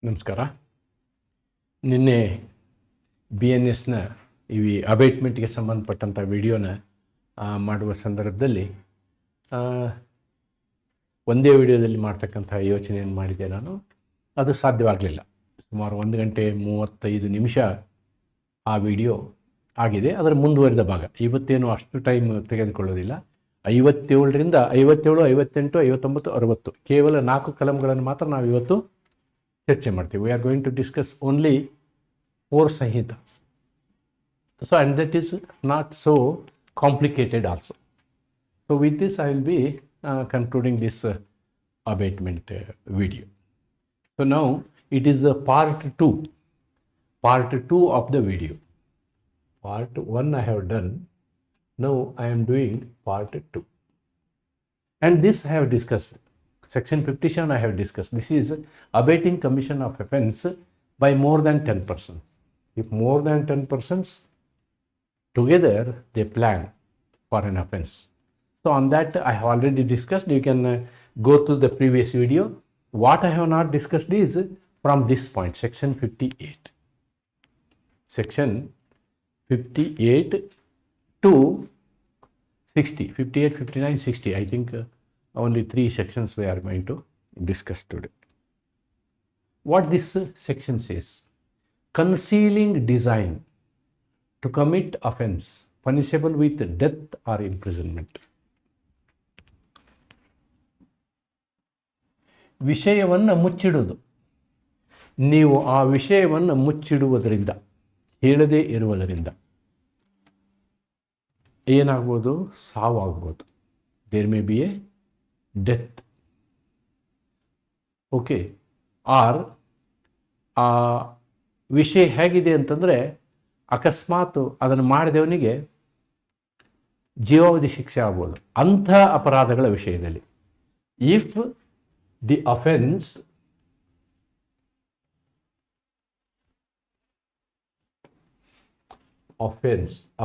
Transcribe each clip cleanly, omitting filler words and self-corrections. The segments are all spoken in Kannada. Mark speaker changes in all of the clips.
Speaker 1: ನಮಸ್ಕಾರ. ನಿನ್ನೆ BNSನ ಈ ಅಬೈಟ್ಮೆಂಟ್ಗೆ ಸಂಬಂಧಪಟ್ಟಂಥ ವಿಡಿಯೋನ ಮಾಡುವ ಸಂದರ್ಭದಲ್ಲಿ ಒಂದೇ ವಿಡಿಯೋದಲ್ಲಿ ಮಾಡ್ತಕ್ಕಂಥ ಯೋಚನೆಯನ್ನು ಮಾಡಿದೆ ನಾನು. ಅದು ಸಾಧ್ಯವಾಗಲಿಲ್ಲ. ಸುಮಾರು 1 ಗಂಟೆ 35 ನಿಮಿಷ ಆ ವಿಡಿಯೋ ಆಗಿದೆ. ಅದರ ಮುಂದುವರಿದ ಭಾಗ ಇವತ್ತೇನು ಅಷ್ಟು ಟೈಮ್ ತೆಗೆದುಕೊಳ್ಳೋದಿಲ್ಲ. 57ರಿಂದ 57, 58, 59, 60 ಕೇವಲ 4 ಕಲಂಗಳನ್ನು ಮಾತ್ರ ನಾವು ಇವತ್ತು ಚರ್ಚೆ ಮಾಡ್ತೀವಿ. We are going to discuss only 4 samhitas. So and that is not so complicated also. So with this I will be concluding this abatement video. So now it is part 2 of the video. Part 1 I have done. Now I am doing part 2. And this I have discussed. Section 57 I have discussed. This is abating commission of offence by more than 10 persons. If more than 10 persons together they plan for an offence. So on that I have already discussed. You can go to the previous video. What I have not discussed is from this point, section 58. Section 58 to 60. 58, 59, 60. I think only 3 sections we are going to discuss today. What this section says: concealing design to commit offence punishable with death or imprisonment. ವಿಷಯವನ್ನು ಮುಚ್ಚಿಡುವುದು. ನೀವು ಆ ವಿಷಯವನ್ನು ಮುಚ್ಚಿಡುವುದರಿಂದ, ಹೇಳದೇ ಇರುವುದರಿಂದ ಏನಾಗ್ಬೋದು? ಸಾವಾಗ್ಬೋದು. There may be a death. Okay. Or ಆ ವಿಷಯ ಹೇಗಿದೆ ಅಂತಂದರೆ, ಅಕಸ್ಮಾತ್ ಅದನ್ನು ಮಾಡಿದವನಿಗೆ ಜೀವಾವಧಿ ಶಿಕ್ಷೆ ಆಗ್ಬೋದು ಅಂಥ ಅಪರಾಧಗಳ ವಿಷಯದಲ್ಲಿ. ಇಫ್ the offense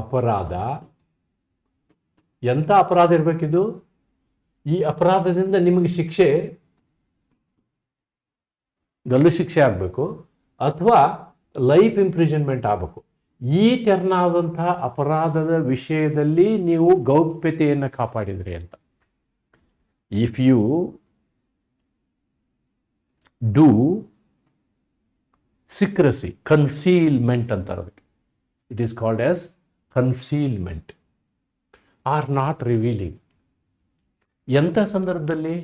Speaker 1: ಅಪರಾಧ ಎಂಥ ಅಪರಾಧ ಇರಬೇಕಿದು? ಈ ಅಪರಾಧದಿಂದ ನಿಮಗೆ ಶಿಕ್ಷೆ ಗಲ್ಲು ಶಿಕ್ಷೆ ಆಗಬೇಕು ಅಥವಾ ಲೈಫ್ ಇಂಪ್ರಿಸನ್ಮೆಂಟ್ ಆಗಬೇಕು. ಈ ತೆರನಾದಂಥ ಅಪರಾಧದ ವಿಷಯದಲ್ಲಿ ನೀವು ಗೌಪ್ಯತೆಯನ್ನು ಕಾಪಾಡಿದ್ರಿ ಅಂತ. If you do secrecy, concealment ಅಂತಾರೆ ಅದಕ್ಕೆ. It is called as concealment or not revealing. ಎಂಥ ಸಂದರ್ಭದಲ್ಲಿ?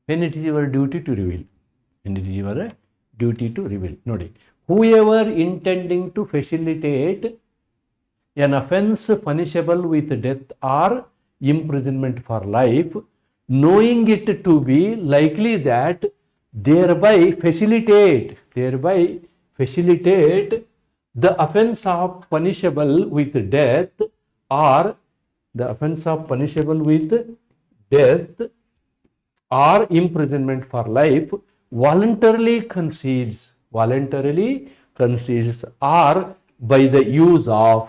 Speaker 1: when it is your duty to reveal. when it is your duty to reveal. ನೋಡಿ, whoever intending to facilitate an offense punishable with death or imprisonment for life, knowing it to be likely that thereby facilitate the offense of punishable with death or the offense of punishable with death or imprisonment for life, voluntarily conceals or by the use of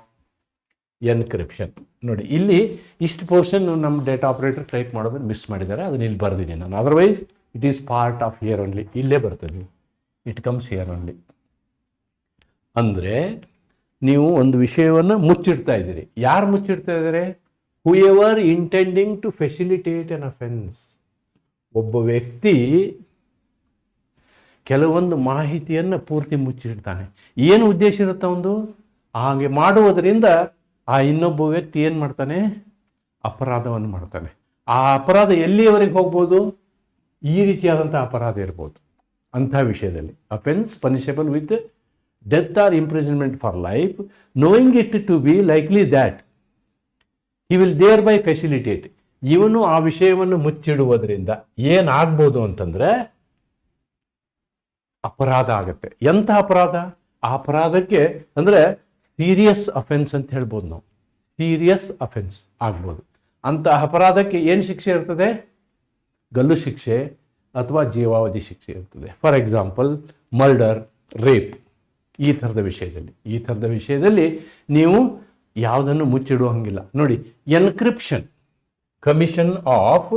Speaker 1: encryption. ನೋಡಿ, ಇಲ್ಲಿ ಇಷ್ಟು ಪೋರ್ಷನ್ ನಮ್ಮ ಡೇಟಾ ಆಪರೇಟರ್ ಟೈಪ್ ಮಾಡೋದನ್ನು ಮಿಸ್ ಮಾಡಿದ್ದಾರೆ. ಅದನ್ನ ಇಲ್ಲಿ ಬರೆದಿದ್ದೀನಿ ನಾನು. Otherwise it is part of here only. ಇಲ್ಲೇ ಬರ್ತದೆ, ಇಟ್ ಕಮ್ಸ್ ಹಿಯರ್ ಓನ್ಲಿ. ಅಂದರೆ ನೀವು ಒಂದು ವಿಷಯವನ್ನು ಮುಚ್ಚಿಡ್ತಾ ಇದ್ದೀರಿ. ಯಾರು ಮುಚ್ಚಿಡ್ತಾ ಇದ್ದಾರೆ? Whoever intending to facilitate an offence. ಒಬ್ಬ ವ್ಯಕ್ತಿ ಕೆಲವೊಂದು ಮಾಹಿತಿಯನ್ನು ಪೂರ್ತಿ ಮುಚ್ಚಿಡ್ತಾನೆ. ಏನು ಉದ್ದೇಶ ಇರುತ್ತೆ ಒಂದು? ಹಾಗೆ ಮಾಡುವುದರಿಂದ ಆ ಇನ್ನೊಬ್ಬ ವ್ಯಕ್ತಿ ಏನು ಮಾಡ್ತಾನೆ? ಅಪರಾಧವನ್ನು ಮಾಡ್ತಾನೆ. ಆ ಅಪರಾಧ ಎಲ್ಲಿಯವರೆಗೆ ಹೋಗ್ಬೋದು? ಈ ರೀತಿಯಾದಂಥ ಅಪರಾಧ ಇರ್ಬೋದು. ಅಂಥ ವಿಷಯದಲ್ಲಿ offence punishable with death or imprisonment for life, knowing it to be likely that he will thereby facilitate. ಇವನು ಆ ವಿಷಯವನ್ನು ಮುಚ್ಚಿಡುವುದರಿಂದ ಏನಾಗ್ಬೋದು ಅಂತಂದರೆ ಅಪರಾಧ ಆಗುತ್ತೆ. ಎಂಥ ಅಪರಾಧ? ಆ ಅಪರಾಧಕ್ಕೆ ಅಂದರೆ ಸೀರಿಯಸ್ ಅಫೆನ್ಸ್ ಅಂತ ಹೇಳ್ಬೋದು ನಾವು. ಸೀರಿಯಸ್ ಅಫೆನ್ಸ್ ಆಗ್ಬೋದು. ಅಂಥ ಅಪರಾಧಕ್ಕೆ ಏನು ಶಿಕ್ಷೆ ಇರ್ತದೆ? ಗಲ್ಲು ಶಿಕ್ಷೆ ಅಥವಾ ಜೀವಾವಧಿ ಶಿಕ್ಷೆ ಇರ್ತದೆ. ಫಾರ್ ಎಕ್ಸಾಂಪಲ್ ಮರ್ಡರ್, ರೇಪ್, ಈ ಥರದ ವಿಷಯದಲ್ಲಿ ನೀವು ಯಾವುದನ್ನು ಮುಚ್ಚಿಡುವ ಹಂಗಿಲ್ಲ. ನೋಡಿ, encryption, commission of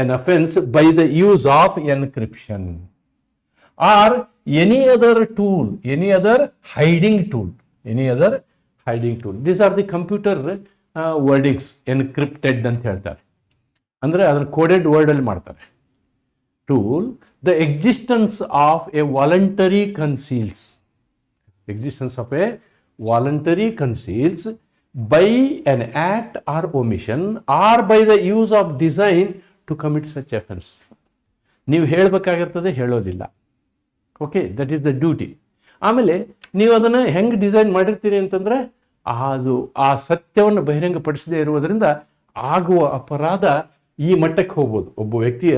Speaker 1: an offence by the use of encryption. or any other tool, any other hiding tool. These are the computer wordings, encrypted ಅಂತ ಹೇಳ್ತಾರೆ. ಅಂದರೆ ಅದನ್ನು ಕೋಡೆಡ್ ವರ್ಡಲ್ಲಿ ಮಾಡ್ತಾರೆ. Tool the existence of a voluntary conceals by an act or omission or by the use of design to commit such offense. ನೀವು ಹೇಳಬೇಕಾಗಿರ್ತದೆ, ಹೇಳೋದಿಲ್ಲ. Okay, that is the duty. ಆಮೇಲೆ ನೀವು ಅದನ್ನು ಹೆಂಗೆ ಡಿಸೈನ್ ಮಾಡಿರ್ತೀರಿ ಅಂತಂದರೆ ಅದು ಆ ಸತ್ಯವನ್ನು ಬಹಿರಂಗಪಡಿಸದೇ ಇರುವುದರಿಂದ ಆಗುವ ಅಪರಾಧ ಈ ಮಟ್ಟಕ್ಕೆ ಹೋಗ್ಬೋದು, ಒಬ್ಬ ವ್ಯಕ್ತಿಯ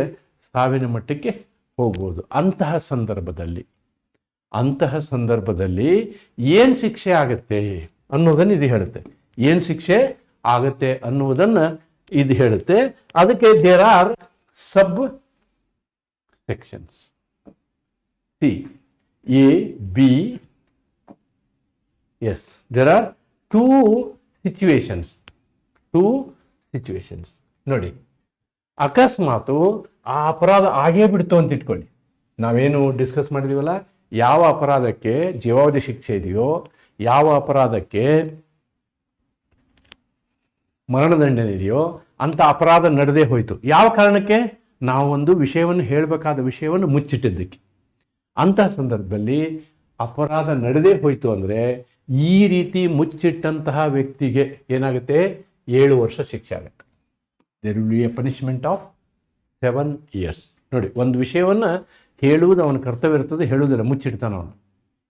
Speaker 1: ಸಾವಿನ ಮಟ್ಟಕ್ಕೆ ಹೋಗ್ಬೋದು. ಅಂತಹ ಸಂದರ್ಭದಲ್ಲಿ ಏನು ಶಿಕ್ಷೆ ಆಗುತ್ತೆ ಅನ್ನೋದನ್ನು ಇದು ಹೇಳುತ್ತೆ. ಏನು ಶಿಕ್ಷೆ ಆಗುತ್ತೆ ಅನ್ನುವುದನ್ನು ಇದು ಹೇಳುತ್ತೆ. ಅದಕ್ಕೆ there are sub sections C A B S. There are two situations. ನೋಡಿ, ಅಕಸ್ಮಾತು ಆ ಅಪರಾಧ ಆಗೇ ಬಿಡ್ತು ಅಂತ ಇಟ್ಕೊಳ್ಳಿ. ನಾವೇನು ಡಿಸ್ಕಸ್ ಮಾಡಿದೀವಲ್ಲ, ಯಾವ ಅಪರಾಧಕ್ಕೆ ಜೀವಾವಧಿ ಶಿಕ್ಷೆ ಇದೆಯೋ, ಯಾವ ಅಪರಾಧಕ್ಕೆ ಮರಣದಂಡನೆ ಇದೆಯೋ ಅಂತ ಅಪರಾಧ ನಡೆದೇ ಹೋಯಿತು. ಯಾವ ಕಾರಣಕ್ಕೆ? ನಾವು ಒಂದು ವಿಷಯವನ್ನು ಹೇಳಬೇಕಾದ ವಿಷಯವನ್ನು ಮುಚ್ಚಿಟ್ಟಿದ್ದಕ್ಕೆ. ಅಂತಹ ಸಂದರ್ಭದಲ್ಲಿ ಅಪರಾಧ ನಡೆದೇ ಹೋಯಿತು ಅಂದರೆ ಈ ರೀತಿ ಮುಚ್ಚಿಟ್ಟಂತಹ ವ್ಯಕ್ತಿಗೆ ಏನಾಗುತ್ತೆ? 7 ವರ್ಷ ಶಿಕ್ಷೆ ಆಗುತ್ತೆ. There will be a punishment of 7 years. ನೋಡಿ, ಒಂದು ವಿಷಯವನ್ನು ಹೇಳುವುದು ಅವನ ಕರ್ತವ್ಯ ಇರ್ತದೆ, ಹೇಳುವುದಿಲ್ಲ, ಮುಚ್ಚಿಡ್ತಾನೆ ಅವನು.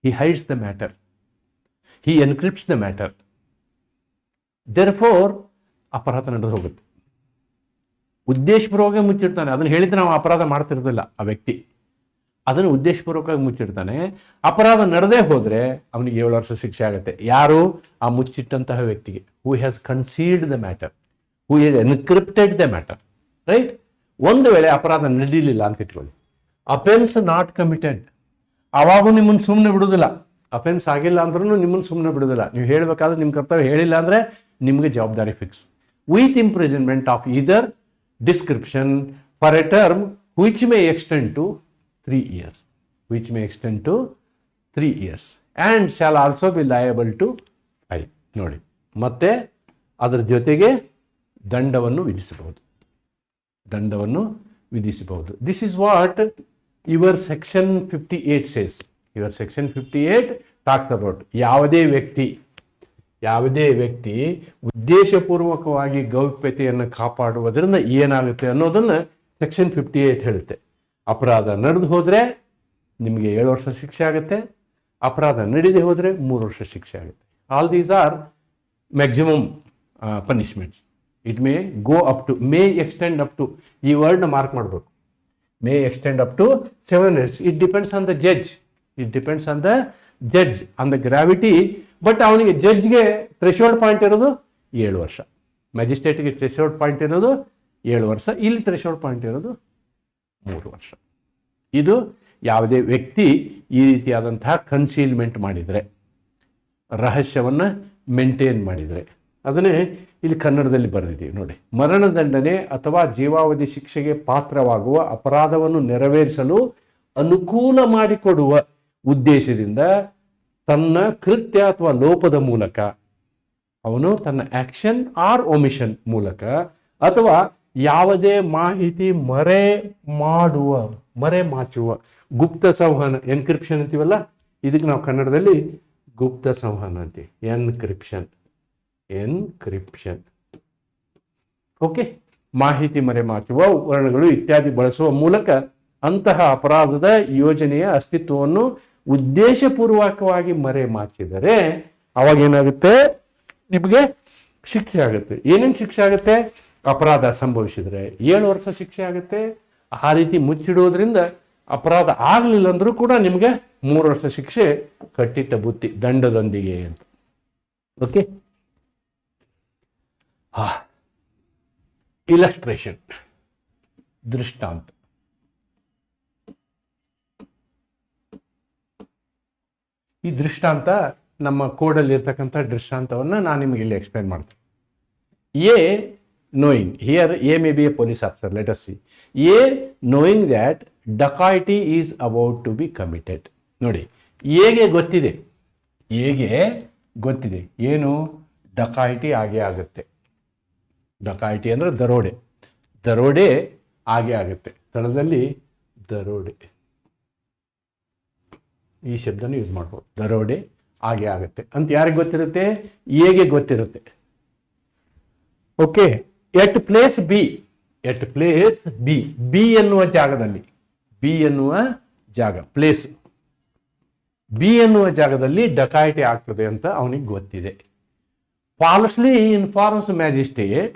Speaker 1: He hides the matter, he encrypts the matter. Therefore ಅಪರಾಧ ನಡೆದು ಹೋಗುತ್ತೆ. ಉದ್ದೇಶಪೂರ್ವಕವಾಗಿ ಮುಚ್ಚಿಡ್ತಾನೆ. ಅದನ್ನು ಹೇಳಿದ್ರೆ ನಾವು ಅಪರಾಧ ಮಾಡ್ತಿರೋದಿಲ್ಲ. ಆ ವ್ಯಕ್ತಿ ಅದನ್ನು ಉದ್ದೇಶಪೂರ್ವಕವಾಗಿ ಮುಚ್ಚಿಡ್ತಾನೆ. ಅಪರಾಧ ನಡೆದೇ ಹೋದರೆ ಅವನಿಗೆ 7 ವರ್ಷ ಶಿಕ್ಷೆ ಆಗುತ್ತೆ. ಯಾರು? ಆ ಮುಚ್ಚಿಟ್ಟಂತಹ ವ್ಯಕ್ತಿಗೆ. Who has concealed the matter, who has encrypted the matter, right? ಒಂದು ವೇಳೆ ಅಪರಾಧ ನಡೀಲಿಲ್ಲ ಅಂತ ಇಟ್ಕೊಳ್ಳಿ, ಅಫೆನ್ಸ್ ನಾಟ್ ಕಮಿಟೆಡ್, ಆವಾಗೂ ನಿಮ್ಮನ್ನು ಸುಮ್ಮನೆ ಬಿಡೋದಿಲ್ಲ. ಅಫೆನ್ಸ್ ಆಗಿಲ್ಲ ಅಂದ್ರೂ ನಿಮ್ಮನ್ನು ಸುಮ್ಮನೆ ಬಿಡೋದಿಲ್ಲ. ನೀವು ಹೇಳಬೇಕಾದ್ರೆ ನಿಮ್ಮ ಕರ್ತವ್ಯ, ಹೇಳಿಲ್ಲ ಅಂದರೆ ನಿಮಗೆ ಜವಾಬ್ದಾರಿ fix. With imprisonment of either description for a term which may extend to 3 years and shall also be liable to fine. ನೋಡಿ, ಮತ್ತೆ ಅದರ ಜೊತೆಗೆ ದಂಡವನ್ನು ವಿಧಿಸಬಹುದು. This is what your section 58 says. Your section 58 talks about ಯಾವುದೇ ವ್ಯಕ್ತಿ ಉದ್ದೇಶಪೂರ್ವಕವಾಗಿ ಗೌಪ್ಯತೆಯನ್ನು ಕಾಪಾಡುವುದರಿಂದ ಏನಾಗುತ್ತೆ ಅನ್ನೋದನ್ನು ಸೆಕ್ಷನ್ 58 ಹೇಳುತ್ತೆ. ಅಪರಾಧ ನಡೆದು ಹೋದರೆ ನಿಮಗೆ 7 ವರ್ಷ ಶಿಕ್ಷೆ ಆಗುತ್ತೆ. ಅಪರಾಧ ನಡೆದೇ ಹೋದರೆ 3 ವರ್ಷ ಶಿಕ್ಷೆ ಆಗುತ್ತೆ. All these are maximum punishments. It may go up to, may extend up to, ಈ ವರ್ಡ್ನ ಮಾರ್ಕ್ ಮಾಡಬೇಕು. May extend up to 7 years. It depends on the judge, on the gravity. But ಅವನಿಗೆ ಜಡ್ಜ್ಗೆ ಥ್ರೆಶೋಲ್ಡ್ ಪಾಯಿಂಟ್ ಇರೋದು 7 ವರ್ಷ, ಮ್ಯಾಜಿಸ್ಟ್ರೇಟ್ಗೆ ಥ್ರೆಶೋಲ್ಡ್ ಪಾಯಿಂಟ್ ಇರೋದು 7 ವರ್ಷ, ಇಲ್ಲಿ ಥ್ರೆಶೋಲ್ಡ್ ಪಾಯಿಂಟ್ ಇರೋದು 3 ವರ್ಷ. ಇದು ಯಾವುದೇ ವ್ಯಕ್ತಿ ಈ ರೀತಿಯಾದಂತಹ ಕನ್ಸೀಲ್ಮೆಂಟ್ ಮಾಡಿದರೆ, ರಹಸ್ಯವನ್ನು ಮೇಂಟೈನ್ ಮಾಡಿದರೆ. ಅದನ್ನೇ ಇಲ್ಲಿ ಕನ್ನಡದಲ್ಲಿ ಬರೆದಿದ್ದೀವಿ ನೋಡಿ. ಮರಣದಂಡನೆ ಅಥವಾ ಜೀವಾವಧಿ ಶಿಕ್ಷೆಗೆ ಪಾತ್ರವಾಗುವ ಅಪರಾಧವನ್ನು ನೆರವೇರಿಸಲು ಅನುಕೂಲ ಮಾಡಿಕೊಡುವ ಉದ್ದೇಶದಿಂದ ತನ್ನ ಕೃತ್ಯ ಅಥವಾ ಲೋಪದ ಮೂಲಕ, ಅವನು ತನ್ನ ಆಕ್ಷನ್ ಆರ್ ಒಮಿಷನ್ ಮೂಲಕ, ಅಥವಾ ಯಾವುದೇ ಮಾಹಿತಿ ಮರೆಮಾಚುವ ಗುಪ್ತ ಸಂವಹನ, ಎನ್ಕ್ರಿಪ್ಷನ್ ಅಂತೀವಲ್ಲ, ಇದಕ್ಕೆ ನಾವು ಕನ್ನಡದಲ್ಲಿ ಗುಪ್ತ ಸಂವಹನ ಅಂತೀವಿ. ಎನ್ಕ್ರಿಪ್ಷನ್. ಓಕೆ, ಮಾಹಿತಿ ಮರೆಮಾಚುವ ವರ್ಣಗಳು ಇತ್ಯಾದಿ ಬಳಸುವ ಮೂಲಕ ಅಂತಹ ಅಪರಾಧದ ಯೋಜನೆಯ ಅಸ್ತಿತ್ವವನ್ನು ಉದ್ದೇಶಪೂರ್ವಕವಾಗಿ ಮರೆಮಾಚಿದರೆ ಅವಾಗೇನಾಗುತ್ತೆ? ನಿಮಗೆ ಶಿಕ್ಷೆ ಆಗುತ್ತೆ. ಏನೇನು ಶಿಕ್ಷೆ ಆಗುತ್ತೆ? ಅಪರಾಧ ಸಂಭವಿಸಿದರೆ 7 ವರ್ಷ ಶಿಕ್ಷೆ ಆಗುತ್ತೆ. ಆ ರೀತಿ ಮುಚ್ಚಿಡುವುದರಿಂದ ಅಪರಾಧ ಆಗಲಿಲ್ಲ ಅಂದರೂ ಕೂಡ ನಿಮಗೆ 3 ವರ್ಷ ಶಿಕ್ಷೆ, ಕಟ್ಟಿಟ್ಟ ಬುತ್ತಿ, ದಂಡದೊಂದಿಗೆ ಅಂತ. ಓಕೆ, ಇಲಸ್ಟ್ರೇಷನ್, ದೃಷ್ಟಾಂತ. ಈ ದೃಷ್ಟಾಂತ ನಮ್ಮ ಕೋಡಲ್ಲಿ ಇರ್ತಕ್ಕಂಥ ದೃಷ್ಟಾಂತವನ್ನು ನಾನು ನಿಮಗೆ ಇಲ್ಲಿ ಎಕ್ಸ್ಪ್ಲೇನ್ ಮಾಡ್ತೀನಿ. knowing, here A may be a police officer, let us see. A knowing that dacoity is about to be committed. ನೋಡಿ, ಹೇಗೆ ಗೊತ್ತಿದೆ, ಹೇಗೆ ಗೊತ್ತಿದೆ ಏನು, ಡಕಾಯಿಟಿ ಆಗೇ ಆಗುತ್ತೆ. ಡಕಾಯಿಟಿ ಅಂದರೆ ದರೋಡೆ, ದರೋಡೆ ಆಗೇ ಆಗುತ್ತೆ. ಸ್ಥಳದಲ್ಲಿ ದರೋಡೆ, ಈ ಶಬ್ದನ ಯೂಸ್ ಮಾಡ್ಬೋದು. ದರೋಡೆ ಆಗೇ ಆಗುತ್ತೆ ಅಂತ ಯಾರಿಗೆ ಗೊತ್ತಿರುತ್ತೆ, ಹೇಗೆ ಗೊತ್ತಿರುತ್ತೆ. ಓಕೆ, ಎಟ್ ಪ್ಲೇಸ್ ಬಿ, ಎಟ್ ಪ್ಲೇಸ್ ಬಿ, ಬಿ ಎನ್ನುವ ಜಾಗದಲ್ಲಿ, ಬಿ ಎನ್ನುವ ಜಾಗ, ಪ್ಲೇಸ್ ಬಿ ಎನ್ನುವ ಜಾಗದಲ್ಲಿ ಡಕಾಯಿಟಿ ಆಗ್ತದೆ ಅಂತ ಅವನಿಗೆ ಗೊತ್ತಿದೆ. ಫಾಲ್ಸ್ಲಿ ಇನ್ಫಾರ್ಮ್ಸ್ ಮ್ಯಾಜಿಸ್ಟ್ರೇಟ್,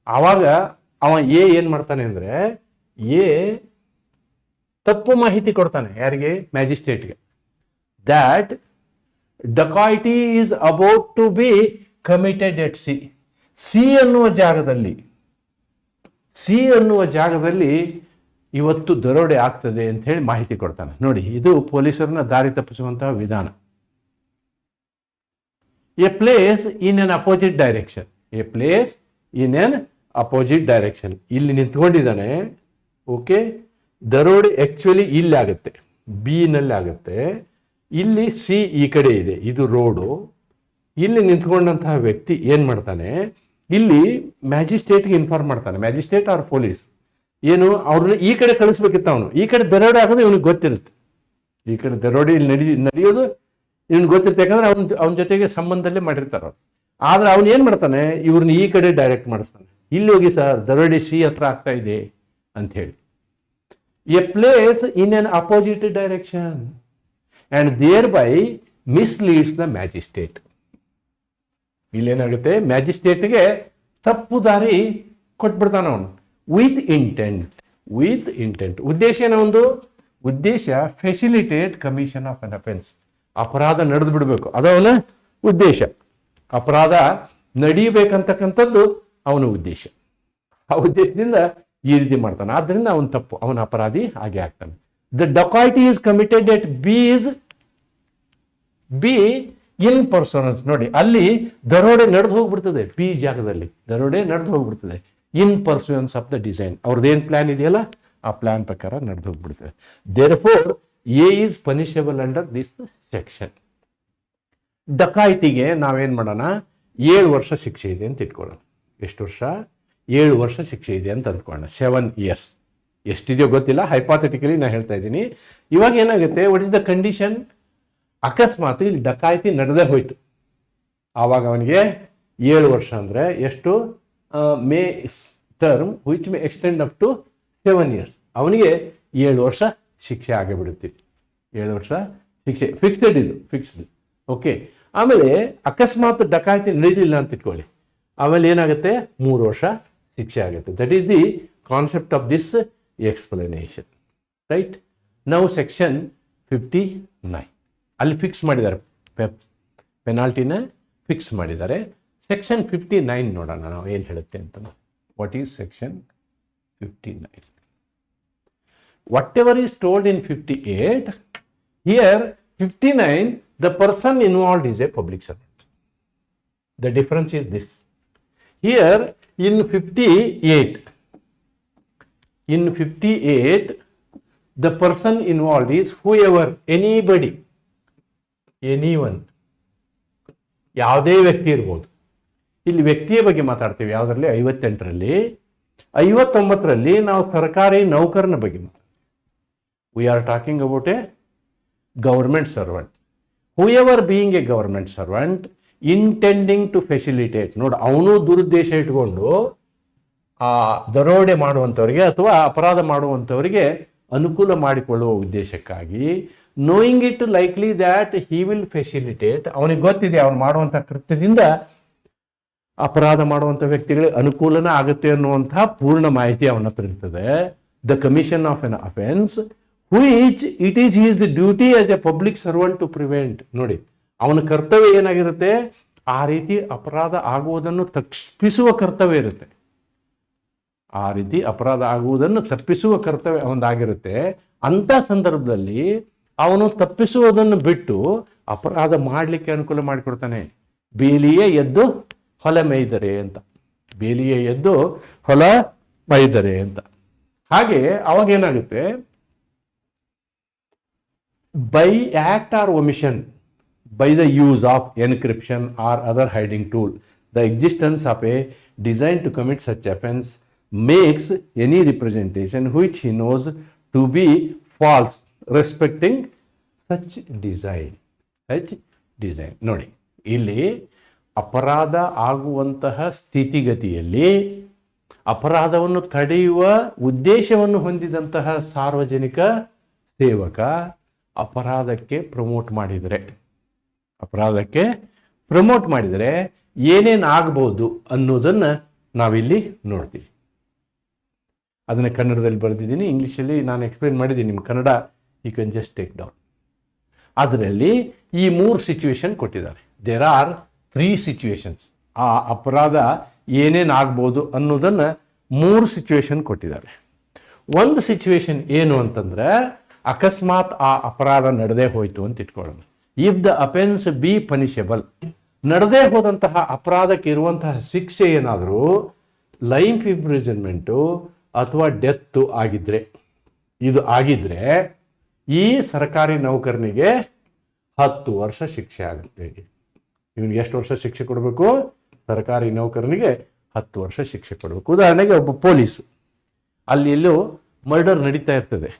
Speaker 1: ಆವಾಗ ಅವ ಏನು ಮಾಡ್ತಾನೆ ಅಂದರೆ, ತಪ್ಪು ಮಾಹಿತಿ ಕೊಡ್ತಾನೆ. ಯಾರಿಗೆ, ಮ್ಯಾಜಿಸ್ಟ್ರೇಟ್ಗೆ. That dacoity is about to be committed at C, C ಅನ್ನುವ ಜಾಗದಲ್ಲಿ, ಸಿ ಅನ್ನುವ ಜಾಗದಲ್ಲಿ ಇವತ್ತು ದರೋಡೆ ಆಗ್ತದೆ ಅಂತ ಹೇಳಿ ಮಾಹಿತಿ ಕೊಡ್ತಾನೆ. ನೋಡಿ, ಇದು ಪೊಲೀಸರನ್ನ ದಾರಿ ತಪ್ಪಿಸುವಂತಹ ವಿಧಾನ. A place in an opposite direction, A place in an opposite direction, ಇಲ್ಲಿ ನಿಂತ್ಕೊಂಡಿದ್ದಾನೆ. ಓಕೆ, ದರೋಡೆ ಆಕ್ಚುಲಿ ಇಲ್ಲಿ ಆಗುತ್ತೆ, ಬಿ ನಲ್ಲಿ ಆಗುತ್ತೆ. ಇಲ್ಲಿ ಸಿ ಈ ಕಡೆ ಇದೆ, ಇದು ರೋಡು. ಇಲ್ಲಿ ನಿಂತ್ಕೊಂಡಂತಹ ವ್ಯಕ್ತಿ ಏನು ಮಾಡ್ತಾನೆ, ಇಲ್ಲಿ ಮ್ಯಾಜಿಸ್ಟ್ರೇಟ್ಗೆ ಇನ್ಫಾರ್ಮ್ ಮಾಡ್ತಾನೆ. ಮ್ಯಾಜಿಸ್ಟ್ರೇಟ್ ಆರ್ ಪೊಲೀಸ್ ಏನು, ಅವ್ರನ್ನ ಈ ಕಡೆ ಕಳಿಸ್ಬೇಕಿತ್ತು. ಅವನು ಈ ಕಡೆ ದರೋಡೆ ಆಗೋದು ಇವನಿಗೆ ಗೊತ್ತಿರುತ್ತೆ. ಈ ಕಡೆ ದರೋಡೆ ಇಲ್ಲಿ ನಡೆಯೋದು ಇವನಿಗೆ ಗೊತ್ತಿರುತ್ತೆ, ಯಾಕಂದ್ರೆ ಅವನ ಜೊತೆಗೆ ಸಂಬಂಧದಲ್ಲೇ ಮಾಡಿರ್ತಾರೆ ಅವ್ರು. ಆದ್ರೆ ಅವನು ಏನು ಮಾಡ್ತಾನೆ, ಇವ್ರನ್ನ ಈ ಕಡೆ ಡೈರೆಕ್ಟ್ ಮಾಡಿಸ್ತಾನೆ. ಇಲ್ಲಿ ಹೋಗಿ ಸರ್, ದರೋಡೆ ಸಿ ಹತ್ರ ಆಗ್ತಾ ಇದೆ ಅಂತ ಹೇಳಿ. A place in an opposite direction and thereby misleads the magistrate. ಇಲ್ಲೇನಾಗುತ್ತೆ, ಮ್ಯಾಜಿಸ್ಟ್ರೇಟ್ಗೆ ತಪ್ಪು ದಾರಿ ಕೊಟ್ಬಿಡ್ತಾನೆ ಅವನು. ವಿತ್ ಇಂಟೆಂಟ್, ವಿತ್ ಇಂಟೆಂಟ್, ಉದ್ದೇಶ ಏನೋ ಒಂದು ಉದ್ದೇಶ, facilitate commission of an offence, ಅಪರಾಧ ನಡೆದು ಬಿಡಬೇಕು, ಅದು ಅವನ ಉದ್ದೇಶ. ಅಪರಾಧ ನಡೀಬೇಕಂತಕ್ಕಂಥದ್ದು ಅವನ ಉದ್ದೇಶ. ಆ ಉದ್ದೇಶದಿಂದ ಈ ರೀತಿ ಮಾಡ್ತಾನೆ. ಆದ್ದರಿಂದ ಅವನು ತಪ್ಪು, ಅವನ ಅಪರಾಧಿ ಹಾಗೆ ಆಗ್ತಾನೆ. The dacoity is committed at B is B in personals. ನೋಡಿ, ಅಲ್ಲಿ ದರೋಡೆ ನಡೆದು ಹೋಗ್ಬಿಡ್ತದೆ, ಬಿ ಜಾಗದಲ್ಲಿ ದರೋಡೆ ನಡೆದು ಹೋಗ್ಬಿಡ್ತದೆ. In pursuance of the design, ಅವ್ರದ್ದೇನು ಪ್ಲಾನ್ ಇದೆಯಲ್ಲ ಆ ಪ್ಲಾನ್ ಪ್ರಕಾರ ನಡೆದು ಹೋಗ್ಬಿಡ್ತದೆ. Therefore A is punishable under this section. ಡಕಾಯಿತಿಗೆ ನಾವೇನು ಮಾಡೋಣ, 7 ವರ್ಷ ಶಿಕ್ಷೆ ಇದೆ ಅಂತ ಇಟ್ಕೊಳ್ಳೋಣ. ಎಷ್ಟು ವರ್ಷ, 7 ವರ್ಷ ಶಿಕ್ಷೆ ಇದೆ ಅಂತ ಅಂದ್ಕೊಳ್ಳೋಣ. 7 years ಎಷ್ಟಿದೆಯೋ ಗೊತ್ತಿಲ್ಲ, ಹೈಪಾಥೆಟಿಕಲಿ ನಾನು ಹೇಳ್ತಾ ಇದ್ದೀನಿ. ಇವಾಗ ಏನಾಗುತ್ತೆ, ವಾಟ್ ಇಸ್ ದ ಕಂಡೀಷನ್, ಅಕಸ್ಮಾತ್ ಇಲ್ಲಿ ಡಕಾಯಿತಿ ನಡೆದೇ ಹೋಯ್ತು, ಆವಾಗ ಅವನಿಗೆ 7 ವರ್ಷ ಅಂದರೆ ಎಷ್ಟು, may term which may extend up to 7 years, ಅವನಿಗೆ 7 ವರ್ಷ ಶಿಕ್ಷೆ ಆಗಿಬಿಡುತ್ತೆ. 7 ವರ್ಷ ಶಿಕ್ಷೆ ಫಿಕ್ಸ್ಡ್, ಇದು ಫಿಕ್ಸ್ಡ್. ಓಕೆ, ಆಮೇಲೆ ಅಕಸ್ಮಾತ್ ಡಕಾಯಿತಿ ನಡೀಲಿಲ್ಲ ಅಂತ ಇಟ್ಕೊಳ್ಳಿ, ಆಮೇಲೆ ಏನಾಗುತ್ತೆ, 3 ವರ್ಷ ಶಿಕ್ಷೆ ಆಗುತ್ತೆ. That is the concept of this explanation, right. ನಾವು ಸೆಕ್ಷನ್ 59 ಅಲ್ಲಿ ಫಿಕ್ಸ್ ಮಾಡಿದ್ದಾರೆ, ಪೆನಾಲ್ಟಿನ ಫಿಕ್ಸ್ ಮಾಡಿದ್ದಾರೆ. ಸೆಕ್ಷನ್ 59 ನೋಡೋಣ ನಾವು ಏನು ಹೇಳುತ್ತೆ ಅಂತ. What is section 59? Whatever is told in 58, here 59, the person involved is a public servant. The difference is this. Here in 58, the person involved is whoever, anybody, anyone, ಯಾವುದೇ ವ್ಯಕ್ತಿ ಇರ್ಬೋದು. ಇಲ್ಲಿ ವ್ಯಕ್ತಿಯ ಬಗ್ಗೆ ಮಾತಾಡ್ತೀವಿ ಯಾವುದರಲ್ಲಿ, 58ರಲ್ಲಿ. 59ರಲ್ಲಿ ನಾವು ಸರ್ಕಾರಿ ನೌಕರನ ಬಗ್ಗೆ ಮಾತಾಡ್ತೀವಿ. We are talking about a government servant. Whoever being a government servant intending to facilitate, ನೋಡಿ ಅವನು ದುರುದ್ದೇಶ ಇಟ್ಕೊಂಡು ಆ ದರೋಡೆ ಮಾಡುವಂಥವ್ರಿಗೆ ಅಥವಾ ಅಪರಾಧ ಮಾಡುವಂಥವರಿಗೆ ಅನುಕೂಲ ಮಾಡಿಕೊಳ್ಳುವ ಉದ್ದೇಶಕ್ಕಾಗಿ, knowing it likely that he will facilitate, ಅವನಿಗೆ ಗೊತ್ತಿದೆ ಅವನು ಮಾಡುವಂಥ ಕೃತ್ಯದಿಂದ ಅಪರಾಧ ಮಾಡುವಂಥ ವ್ಯಕ್ತಿಗಳಿಗೆ ಅನುಕೂಲನ ಆಗುತ್ತೆ ಅನ್ನುವಂತಹ ಪೂರ್ಣ ಮಾಹಿತಿ ಅವನ ಹತ್ರ ಇರ್ತದೆ. The commission of an offence which it is his duty as a public servant to prevent. ನೋಡಿ, ಅವನ ಕರ್ತವ್ಯ ಏನಾಗಿರುತ್ತೆ, ಆ ರೀತಿ ಅಪರಾಧ ಆಗುವುದನ್ನು ತಪ್ಪಿಸುವ ಕರ್ತವ್ಯ ಇರುತ್ತೆ. ಆ ರೀತಿ ಅಪರಾಧ ಆಗುವುದನ್ನು ತಪ್ಪಿಸುವ ಕರ್ತವ್ಯ ಅವನದಾಗಿರುತ್ತೆ. ಅಂಥ ಸಂದರ್ಭದಲ್ಲಿ ಅವನು ತಪ್ಪಿಸುವುದನ್ನು ಬಿಟ್ಟು ಅಪರಾಧ ಮಾಡಲಿಕ್ಕೆ ಅನುಕೂಲ ಮಾಡಿಕೊಡ್ತಾನೆ. ಬೇಲಿಯೇ ಎದ್ದು ಹೊಲ ಮೇಯ್ದರೆ ಅಂತ, ಬೇಲಿಯೇ ಎದ್ದು ಹೊಲ ಮೇಯ್ದರೆ ಅಂತ. ಹಾಗೆ ಅವಾಗೇನಾಗುತ್ತೆ, by act or omission, by the use of encryption or other hiding tool, the existence of a design to commit such offense makes any representation which he knows to be false respecting such design. ನೋಡಿ, ಇಲ್ಲಿ ಅಪರಾಧ ಆಗುವಂತಹ ಸ್ಥಿತಿಗತಿಯಲ್ಲಿ ಅಪರಾಧವನ್ನು ತಡೆಯುವ ಉದ್ದೇಶವನ್ನು ಹೊಂದಿದಂತಹ ಸಾರ್ವಜನಿಕ ಸೇವಕ ಅಪರಾಧಕ್ಕೆ ಪ್ರಮೋಟ್ ಮಾಡಿದರೆ ಏನೇನು ಆಗ್ಬೋದು ಅನ್ನೋದನ್ನು ನಾವಿಲ್ಲಿ ನೋಡ್ತೀವಿ. ಅದನ್ನು ಕನ್ನಡದಲ್ಲಿ ಬರೆದಿದ್ದೀನಿ, ಇಂಗ್ಲೀಷಲ್ಲಿ ನಾನು ಎಕ್ಸ್ಪ್ಲೇನ್ ಮಾಡಿದ್ದೀನಿ. ನಿಮ್ಮ Kannada you can just take down. ಅದರಲ್ಲಿ ಈ 3 ಸಿಚುವೇಶನ್ ಕೊಟ್ಟಿದ್ದಾರೆ. There are 3 situations. ಆ ಅಪರಾಧ ಏನೇನು ಆಗ್ಬೋದು ಅನ್ನೋದನ್ನು 3 ಸಿಚುವೇಶನ್ ಕೊಟ್ಟಿದ್ದಾರೆ. ಒಂದು ಸಿಚುವೇಶನ್ ಏನು ಅಂತಂದ್ರೆ, ಅಕಸ್ಮಾತ್ ಆ ಅಪರಾಧ ನಡೆದೇ ಹೋಯ್ತು ಅಂತ ಇಟ್ಕೊಳ್ಳೋಣ. If the offence B punishable, ನಡೆದೇ ಹೋದಂತಹ ಅಪರಾಧಕ್ಕೆ ಇರುವಂತಹ ಶಿಕ್ಷೆ ಏನಾದರೂ ಲೈಫ್ ಇಂಪ್ರಿಸನ್ಮೆಂಟು ಅಥವಾ ಡೆತ್ತು ಆಗಿದ್ರೆ, ಇದು ಆಗಿದ್ರೆ ಈ ಸರ್ಕಾರಿ ನೌಕರನಿಗೆ 10 ವರ್ಷ ಶಿಕ್ಷೆ ಆಗುತ್ತೆ. ಇವನಿಗೆ ಎಷ್ಟು ವರ್ಷ ಶಿಕ್ಷೆ ಕೊಡಬೇಕು? ಸರ್ಕಾರಿ ನೌಕರನಿಗೆ 10 ವರ್ಷ ಶಿಕ್ಷೆ ಕೊಡಬೇಕು. ಉದಾಹರಣೆಗೆ ಒಬ್ಬ ಪೊಲೀಸ್, ಅಲ್ಲಿ ಎಲ್ಲೋ ಮರ್ಡರ್ ನಡೀತಾ ಇರ್ತದೆ.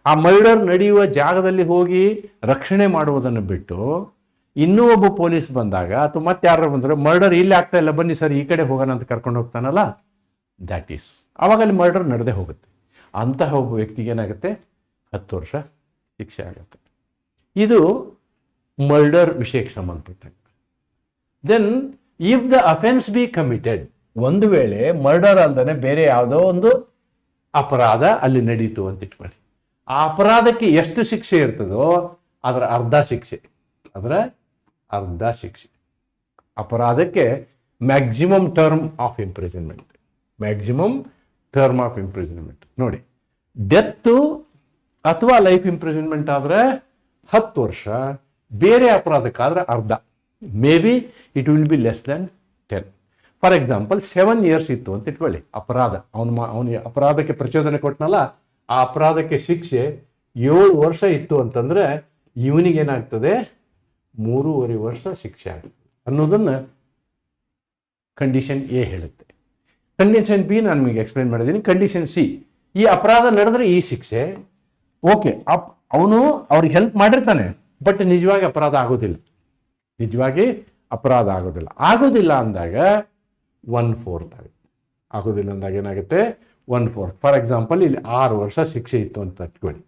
Speaker 1: ಆ ಮರ್ಡರ್ ನಡೆಯುವ ಜಾಗದಲ್ಲಿ ಹೋಗಿ ರಕ್ಷಣೆ ಮಾಡುವುದನ್ನು ಬಿಟ್ಟು ಇನ್ನೂ ಒಬ್ಬ ಪೊಲೀಸ್ ಬಂದಾಗ ಅಥವಾ ಮತ್ತೆ ಯಾರು ಬಂದರೆ ಮರ್ಡರ್ ಇಲ್ಲಿ ಆಗ್ತಾ ಇಲ್ಲ, ಬನ್ನಿ ಸರ್ ಈ ಕಡೆ ಹೋಗೋಣ ಅಂತ ಕರ್ಕೊಂಡು ಹೋಗ್ತಾನಲ್ಲ, ದ್ಯಾಟ್ ಈಸ್ ಆವಾಗ ಅಲ್ಲಿ ಮರ್ಡರ್ ನಡೆದೇ ಹೋಗುತ್ತೆ. ಅಂತಹ ಒಬ್ಬ ವ್ಯಕ್ತಿಗೆ ಏನಾಗುತ್ತೆ? 10 ವರ್ಷ ಶಿಕ್ಷೆ ಆಗುತ್ತೆ. ಇದು ಮರ್ಡರ್ ವಿಷಯಕ್ಕೆ ಸಂಬಂಧಪಟ್ಟಂಗೆ. Then if the offence be committed, ಒಂದು ವೇಳೆ ಮರ್ಡರ್ ಅಲ್ಲದೆ ಬೇರೆ ಯಾವುದೋ ಒಂದು ಅಪರಾಧ ಅಲ್ಲಿ ನಡೀತು ಅಂತ ಇಟ್ಕೊಳ್ಳಿ. ಆ ಅಪರಾಧಕ್ಕೆ ಎಷ್ಟು ಶಿಕ್ಷೆ ಇರ್ತದೋ ಅದರ ಅರ್ಧ ಶಿಕ್ಷೆ, ಅಪರಾಧಕ್ಕೆ ಮ್ಯಾಕ್ಸಿಮಮ್ ಟರ್ಮ್ ಆಫ್ ಇಂಪ್ರಿಸನ್ಮೆಂಟ್. ನೋಡಿ, ಡೆತ್ತು ಅಥವಾ ಲೈಫ್ ಇಂಪ್ರಿಸನ್ಮೆಂಟ್ ಆದರೆ 10 ವರ್ಷ, ಬೇರೆ ಅಪರಾಧಕ್ಕಾದ್ರೆ ಅರ್ಧ. May be it will be less than 10. For example 7 years ಇತ್ತು ಅಂತ ಇಟ್ಕೊಳ್ಳಿ ಅಪರಾಧ. ಅವನಿಗೆ ಅಪರಾಧಕ್ಕೆ ಪ್ರಚೋದನೆ ಕೊಟ್ಟನಲ್ಲ, ಆ ಅಪರಾಧಕ್ಕೆ ಶಿಕ್ಷೆ 7 ವರ್ಷ ಇತ್ತು ಅಂತಂದ್ರೆ ಇವನಿಗೇನಾಗ್ತದೆ? 3.5 ವರ್ಷ ಶಿಕ್ಷೆ ಆಗುತ್ತೆ ಅನ್ನೋದನ್ನು ಕಂಡೀಷನ್ ಎ ಹೇಳುತ್ತೆ. ಕಂಡೀಷನ್ ಬಿ ನಾನು ನಿಮಗೆ ಎಕ್ಸ್ಪ್ಲೇನ್ ಮಾಡಿದ್ದೀನಿ. ಕಂಡೀಷನ್ ಸಿ, ಈ ಅಪರಾಧ ನಡೆದ್ರೆ ಈ ಶಿಕ್ಷೆ ಓಕೆ, ಅವ್ರಿಗೆ ಹೆಲ್ಪ್ ಮಾಡಿರ್ತಾನೆ, ಬಟ್ ನಿಜವಾಗಿ ಅಪರಾಧ ಆಗೋದಿಲ್ಲ. ಆಗೋದಿಲ್ಲ ಅಂದಾಗ 1/4 ಆಗುತ್ತೆ. ಆಗೋದಿಲ್ಲ ಅಂದಾಗ ಏನಾಗುತ್ತೆ? 1/4. ಫಾರ್ ಎಕ್ಸಾಂಪಲ್ ಇಲ್ಲಿ 6 ವರ್ಷ ಶಿಕ್ಷೆ ಇತ್ತು ಅಂತ ಇಟ್ಕೊಳ್ಳಿ,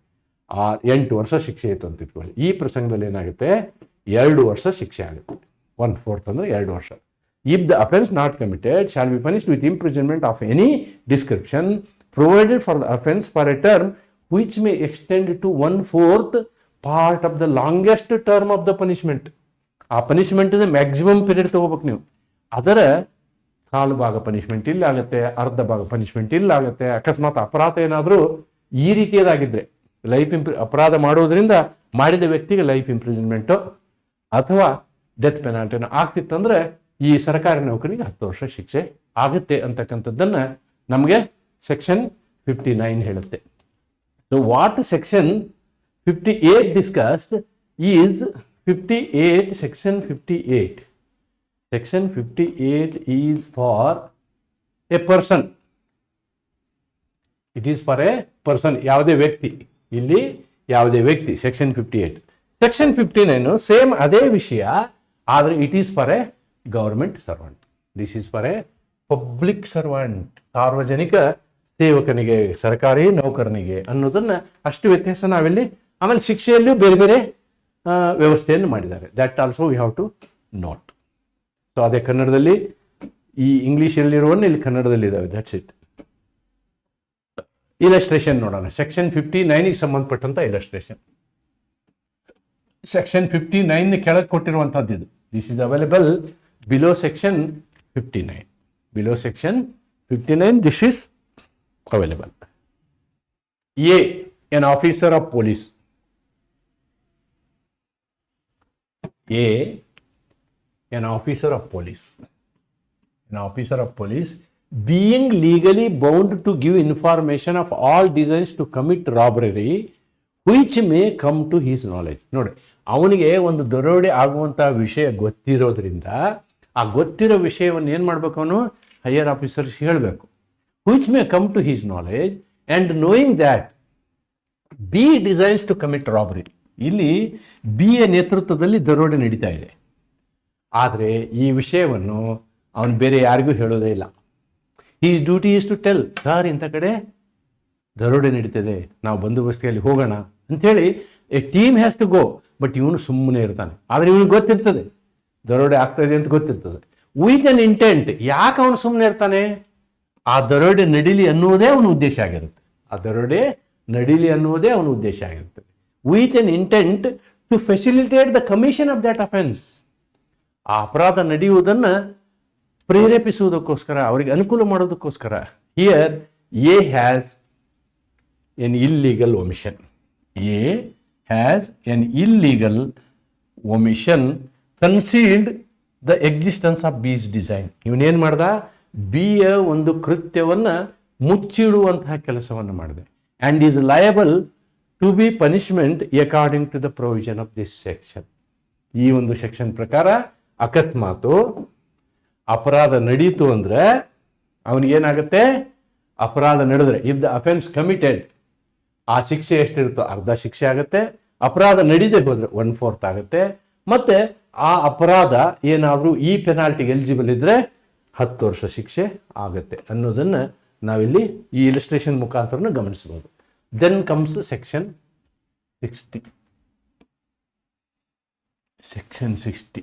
Speaker 1: 8 ವರ್ಷ ಶಿಕ್ಷೆ ಇತ್ತು ಅಂತ ಇಟ್ಕೊಳ್ಳಿ. ಈ ಪ್ರಸಂಗದಲ್ಲಿ ಏನಾಗುತ್ತೆ? 2 ವರ್ಷ ಶಿಕ್ಷೆ ಆಗುತ್ತೆ. 1/4 ಅಂದರೆ 2 ವರ್ಷ. If the offence not committed shall be punished with imprisonment of any description provided for the offence for a term which may extend to 1/4 part of the longest term of the punishment. ಆ ಪನಿಷ್ಮೆಂಟ್ ಮ್ಯಾಕ್ಸಿಮಮ್ ಪೀರಿಯಡ್ ತಗೋಬೇಕು ನೀವು. ಅದರ ಕಾಲು ಭಾಗ ಪನಿಷ್ಮೆಂಟ್ ಇಲ್ಲ ಆಗುತ್ತೆ, ಅರ್ಧ ಭಾಗ ಪನಿಷ್ಮೆಂಟ್ ಇಲ್ಲ ಆಗುತ್ತೆ. ಅಕಸ್ಮಾತ್ ಅಪರಾಧ ಏನಾದರೂ ಈ ರೀತಿಯದಾಗಿದ್ದರೆ, ಅಪರಾಧ ಮಾಡೋದ್ರಿಂದ ಮಾಡಿದ ವ್ಯಕ್ತಿಗೆ ಲೈಫ್ ಇಂಪ್ರಿಸನ್ಮೆಂಟು ಅಥವಾ ಡೆತ್ ಪೆನಾಲ್ಟಿನೋ ಆಗ್ತಿತ್ತಂದ್ರೆ ಈ ಸರ್ಕಾರಿ ನೌಕರಿಗೆ 10 ವರ್ಷ ಶಿಕ್ಷೆ ಆಗುತ್ತೆ ಅಂತಕ್ಕಂಥದ್ದನ್ನು ನಮಗೆ ಸೆಕ್ಷನ್ 59 ಹೇಳುತ್ತೆ. So what section 58 discussed is 58, section 58. Section 58 is for a person. It is for a person. ಯಾವುದೇ ವ್ಯಕ್ತಿ, ಇಲ್ಲಿ ಯಾವುದೇ ವ್ಯಕ್ತಿ. ಸೆಕ್ಷನ್ 58. ಸೆಕ್ಷನ್ 59 ಸೇಮ್ ಅದೇ ವಿಷಯ, ಆದರೆ it is for A government servant. This is for A public servant, ಸಾರ್ವಜನಿಕ ಸೇವಕನಿಗೆ, ಸರ್ಕಾರಿ ನೌಕರನಿಗೆ ಅನ್ನೋದನ್ನ ಅಷ್ಟು ವ್ಯತ್ಯಾಸ ನಾವಿಲ್ಲಿ. ಆಮೇಲೆ ಶಿಕ್ಷೆಯಲ್ಲೂ ಬೇರೆ ಬೇರೆ ವ್ಯವಸ್ಥೆಯನ್ನು ಮಾಡಿದ್ದಾರೆ. That also we have to note. So ಅದೇ ಕನ್ನಡದಲ್ಲಿ, ಈ ಇಂಗ್ಲೀಷಲ್ಲಿರುವನ್ನ ಇಲ್ಲಿ ಕನ್ನಡದಲ್ಲಿ ಇದಾವೆ. That's it. ಇಲಸ್ಟ್ರೇಷನ್ ನೋಡೋಣ. ಸೆಕ್ಷನ್ 59ಗೆ ಸಂಬಂಧಪಟ್ಟಂತ ಇಲಸ್ಟ್ರೇಷನ್. ಸೆಕ್ಷನ್ 59 ಕೆಳಗೆ ಕೊಟ್ಟಿರುವಂತಹದ್ದು ಇದು. This is available below section 59. Below section 59 this is available. A, an officer of police. A, an officer of police. An officer of police being legally bound to give information of all designs to commit robbery which may come to his knowledge. ನೋಡಿ, ಅವನಿಗೆ ಒಂದು ದರೋಡೆ ಆಗುವಂಥ ವಿಷಯ ಗೊತ್ತಿರೋದ್ರಿಂದ ಆ ಗೊತ್ತಿರೋ ವಿಷಯವನ್ನು ಏನು ಮಾಡಬೇಕು, ಅವನು ಹೈಯರ್ ಆಫೀಸರ್ಸ್ ಹೇಳಬೇಕು. Which may come to his knowledge and knowing that B designs to commit robbery. ಇಲ್ಲಿ ಬಿ ಯ ನೇತೃತ್ವದಲ್ಲಿ ದರೋಡೆ ನಡೀತಾ ಇದೆ. ಆದರೆ ಈ ವಿಷಯವನ್ನು ಅವನು ಬೇರೆ ಯಾರಿಗೂ ಹೇಳೋದೇ ಇಲ್ಲ. His duty is to tell, sir ಇಂಥ ಕಡೆ ದರೋಡೆ ನಡೀತದೆ, ನಾವು ಬಂದೋಬಸ್ತಿಯಲ್ಲಿ ಹೋಗೋಣ ಅಂಥೇಳಿ a team has to go. But ಇವನು ಸುಮ್ಮನೆ ಇರ್ತಾನೆ. ಆದರೆ ಇವನಿಗೆ ಗೊತ್ತಿರ್ತದೆ ದರೋಡೆ ಆಗ್ತಾ ಇದೆ ಅಂತ ಗೊತ್ತಿರ್ತದೆ. With an intent. ಯಾಕೆ ಅವನು ಸುಮ್ಮನೆ ಇರ್ತಾನೆ? ಆ ದರೋಡೆ ನಡೀಲಿ ಅನ್ನುವುದೇ ಅವನ ಉದ್ದೇಶ ಆಗಿರುತ್ತೆ. ಆ ದರೋಡೆ ನಡೀಲಿ ಅನ್ನುವುದೇ ಅವನ ಉದ್ದೇಶ ಆಗಿರ್ತದೆ. With an intent to facilitate the commission of that offence. ಆ ಅಪರಾಧ ನಡೆಯುವುದನ್ನು ಪ್ರೇರೇಪಿಸುವುದಕ್ಕೋಸ್ಕರ, ಅವರಿಗೆ ಅನುಕೂಲ ಮಾಡೋದಕ್ಕೋಸ್ಕರ. Here A has an illegal omission. A has an illegal omission concealed the existence of B's design. ಇವನೇನು ಮಾಡ್ದ? ಬಿಯ ಒಂದು ಕೃತ್ಯವನ್ನು ಮುಚ್ಚಿಡುವಂತಹ ಕೆಲಸವನ್ನು ಮಾಡಿದೆ. And is liable to be punishment according to the provision of this section. ಈ ಒಂದು ಸೆಕ್ಷನ್ ಪ್ರಕಾರ ಅಕಸ್ಮಾತು ಅಪರಾಧ ನಡೀತು ಅಂದರೆ ಅವನಿಗೇನಾಗುತ್ತೆ? ಅಪರಾಧ ನಡೆದ್ರೆ, ಇಫ್ ದ ಅಫೆನ್ಸ್ ಕಮಿಟೆಡ್, ಆ ಶಿಕ್ಷೆ ಎಷ್ಟಿರುತ್ತೋ ಅರ್ಧ ಶಿಕ್ಷೆ ಆಗುತ್ತೆ. ಅಪರಾಧ ನಡೀದೇ ಹೋದರೆ 1/4 ಆಗುತ್ತೆ. ಮತ್ತು ಆ ಅಪರಾಧ ಏನಾದರೂ ಈ ಪೆನಾಲ್ಟಿಗೆ ಎಲಿಜಿಬಲ್ ಇದ್ದರೆ 10 ವರ್ಷ ಶಿಕ್ಷೆ ಆಗುತ್ತೆ ಅನ್ನೋದನ್ನು ನಾವಿಲ್ಲಿ ಈ ಇಲಿಸ್ಟ್ರೇಷನ್ ಮುಖಾಂತರ ಗಮನಿಸ್ಬೋದು. Then comes section 60. Section 60.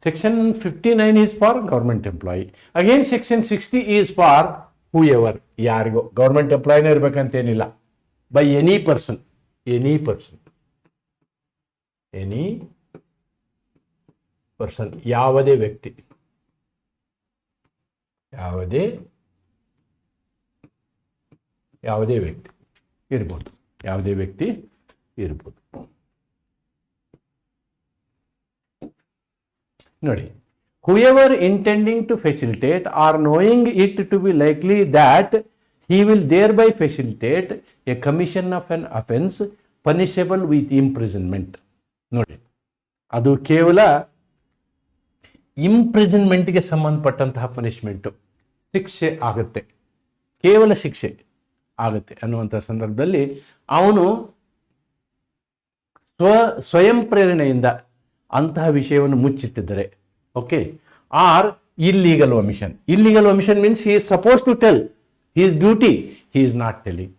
Speaker 1: Section 59 is for government employee. Again, Section 60 is for whoever. ಯಾರಿಗೋ ಗೌರ್ಮೆಂಟ್ ಎಂಪ್ಲಾಯಿನೇ ಇರಬೇಕಂತೇನಿಲ್ಲ. By any person, any person, any person, ಯಾವುದೇ ವ್ಯಕ್ತಿ, ಯಾವುದೇ ವ್ಯಕ್ತಿ ಇರ್ಬೋದು, ಯಾವುದೇ ವ್ಯಕ್ತಿ ಇರ್ಬೋದು. ನೋಡಿ, whoever intending to facilitate or knowing it to be likely that he will thereby facilitate a commission of an offense punishable with imprisonment. ನೋಡಿ, ಅದು ಕೇವಲ ಇಂಪ್ರಿಸನ್ಮೆಂಟ್ಗೆ ಸಂಬಂಧಪಟ್ಟಂತಹ ಪನಿಷ್ಮೆಂಟು, ಶಿಕ್ಷೆ ಆಗುತ್ತೆ, ಕೇವಲ ಶಿಕ್ಷೆ ಆಗುತ್ತೆ ಅನ್ನುವಂಥ ಸಂದರ್ಭದಲ್ಲಿ ಅವನು ಸ್ವಯಂ ಪ್ರೇರಣೆಯಿಂದ ಅಂತಹ ವಿಷಯವನ್ನು ಮುಚ್ಚಿಟ್ಟಿದ್ದಾರೆ. Okay. Or illegal omission. Illegal omission means he is suppose to tell, his duty, he is not telling.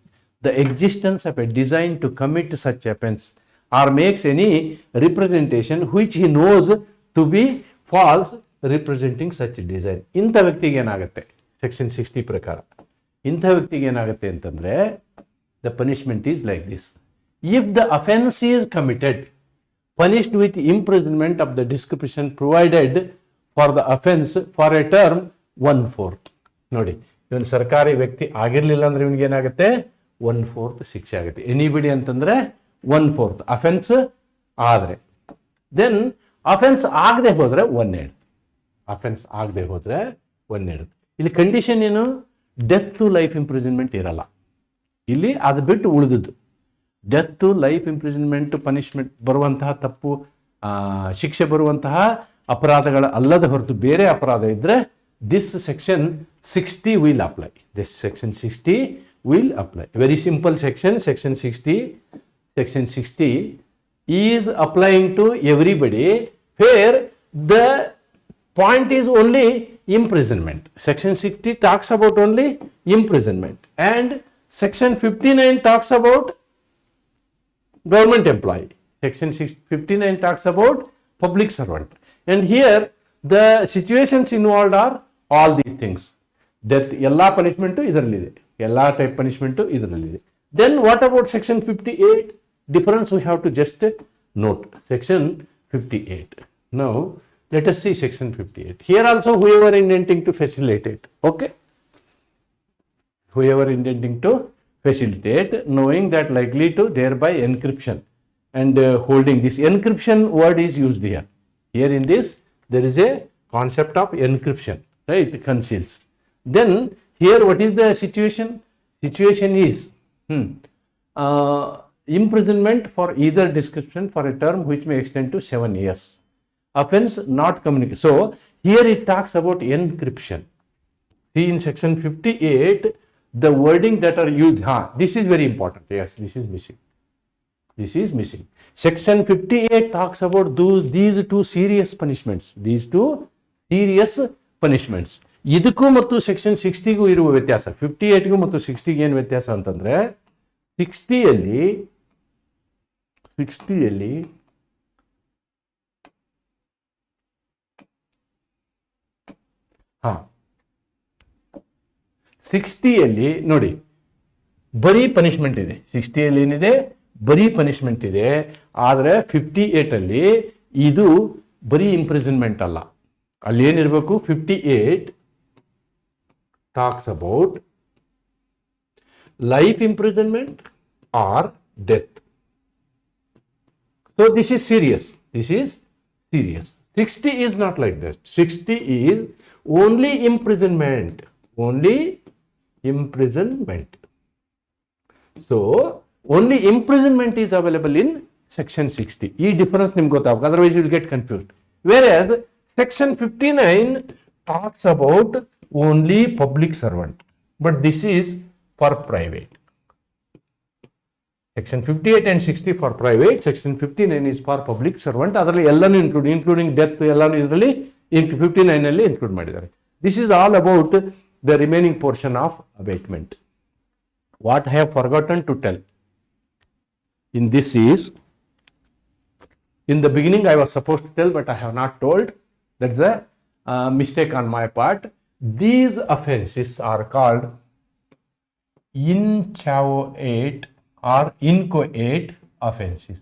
Speaker 1: The existence of a design to commit such offense or makes any representation which he knows to be false representing such design. ಇಂಥ ವ್ಯಕ್ತಿಗೆ ಏನಾಗುತ್ತೆ? ಸೆಕ್ಷನ್ 60 ಪ್ರಕಾರ ಇಂಥ ವ್ಯಕ್ತಿಗೆ ಏನಾಗುತ್ತೆ ಅಂತಂದರೆ, the punishment is like this. If the offense is committed, punished with imprisonment of the description provided for the offense for a term 1/4. ನೋಡಿ, ಇವನು ಸರ್ಕಾರಿ ವ್ಯಕ್ತಿ ಆಗಿರಲಿಲ್ಲ ಅಂದ್ರೆ ಇವನಿಗೆ ಏನಾಗುತ್ತೆ? 1/4 ಶಿಕ್ಷೆ ಆಗುತ್ತೆ. ಎನಿಬಡಿ ಅಂತಂದ್ರೆ 1/4 ಅಫೆನ್ಸ್ ಆದರೆ. ದೆನ್ ಅಫೆನ್ಸ್ ಆಗದೆ ಹೋದರೆ 1/2. ಅಫೆನ್ಸ್ ಆಗದೆ ಹೋದರೆ 1/2. ಇಲ್ಲಿ ಕಂಡೀಷನ್ ಏನು? ಡೆತ್ ಟು ಲೈಫ್ ಇಂಪ್ರಿಸನ್ಮೆಂಟ್ ಇರಲ್ಲ ಇಲ್ಲಿ. ಅದು ಬಿಟ್ಟು ಉಳಿದದ್ದು death to life imprisonment punishment ಬರುವಂತಹ ತಪ್ಪು ಶಿಕ್ಷೆ ಬರುವಂತಹ ಅಪರಾಧಗಳ ಅಲ್ಲದ ಹೊರತು ಬೇರೆ ಅಪರಾಧ ಇದ್ದರೆ this section 60 will apply. This section 60 will apply. Very simple section. Section 60 is applying to everybody where the point is only imprisonment. Section 60 talks about only imprisonment and section 59 talks about government employee. Section 59 talks about public servant. And here the situations involved are all these things. Death, ಎಲ್ಲ ಪನಿಷ್ಮೆಂಟು ಇದರಲ್ಲಿದೆ, ಎಲ್ಲ ಟೈಪ್ ಪನಿಷ್ಮೆಂಟು ಇದರಲ್ಲಿದೆ. Then what about section 58? Difference we have to just note. Section 58. Now let us see section 58. Here also whoever intending to facilitate, okay? Whoever intending to facilitate, knowing that likely to thereby encryption and holding. This encryption word is used here. Here in this there is a concept of encryption, right? Conceals. Then here what is the situation? Situation is imprisonment for either description for a term which may extend to 7 years. Offense not communication. So here it talks about encryption. See, in section 58, the wording that are used, this is very important. Yes, this is missing. This is missing. Section 58 talks about these two serious punishments. These two serious punishments. ಇದಕ್ಕೂ ಮತ್ತು ಸೆಕ್ಷನ್ 60ಗೂ ಇರುವ ವ್ಯತ್ಯಾಸ, 58ಗೂ ಮತ್ತು 60ಗೆ ಏನು ವ್ಯತ್ಯಾಸ ಅಂತಂದ್ರೆ, 60ಯಲ್ಲಿ 60ಯಲ್ಲಿ ನೋಡಿ ಬರೀ ಪನಿಷ್ಮೆಂಟ್ ಇದೆ. 60ಯಲ್ಲಿ ಏನಿದೆ, ಬರೀ ಪನಿಷ್ಮೆಂಟ್ ಇದೆ. ಆದರೆ 58ಅಲ್ಲಿ ಇದು ಬರೀ ಇಂಪ್ರಿಸನ್ಮೆಂಟ್ ಅಲ್ಲ. ಅಲ್ಲಿ ಏನಿರಬೇಕು, 58 talks about life imprisonment or death. So this is serious. 60 is not like that. 60 is only imprisonment. So only imprisonment is available in section 60. ಈ difference ನಿಮ್ಗೆ ಗೊತ್ತಾಗಬೇಕು, otherwise you will get confused. Whereas section 59 talks about only public servant, but this is for private. Section 58 and 60 for private, section 59 is for public servant. ಅದರಲ್ಲಿ ಎಲ್ಲಾನು including death ಎಲ್ಲಾನು ಇದರಲ್ಲಿ 59 ಅಲ್ಲಿ include ಮಾಡಿದ್ದಾರೆ. This is all about the remaining portion of abatement. What I have forgotten to tell in this is, in the beginning I was supposed to tell but I have not told. That's a mistake on my part. These offenses are called inchoate or inchoate offenses.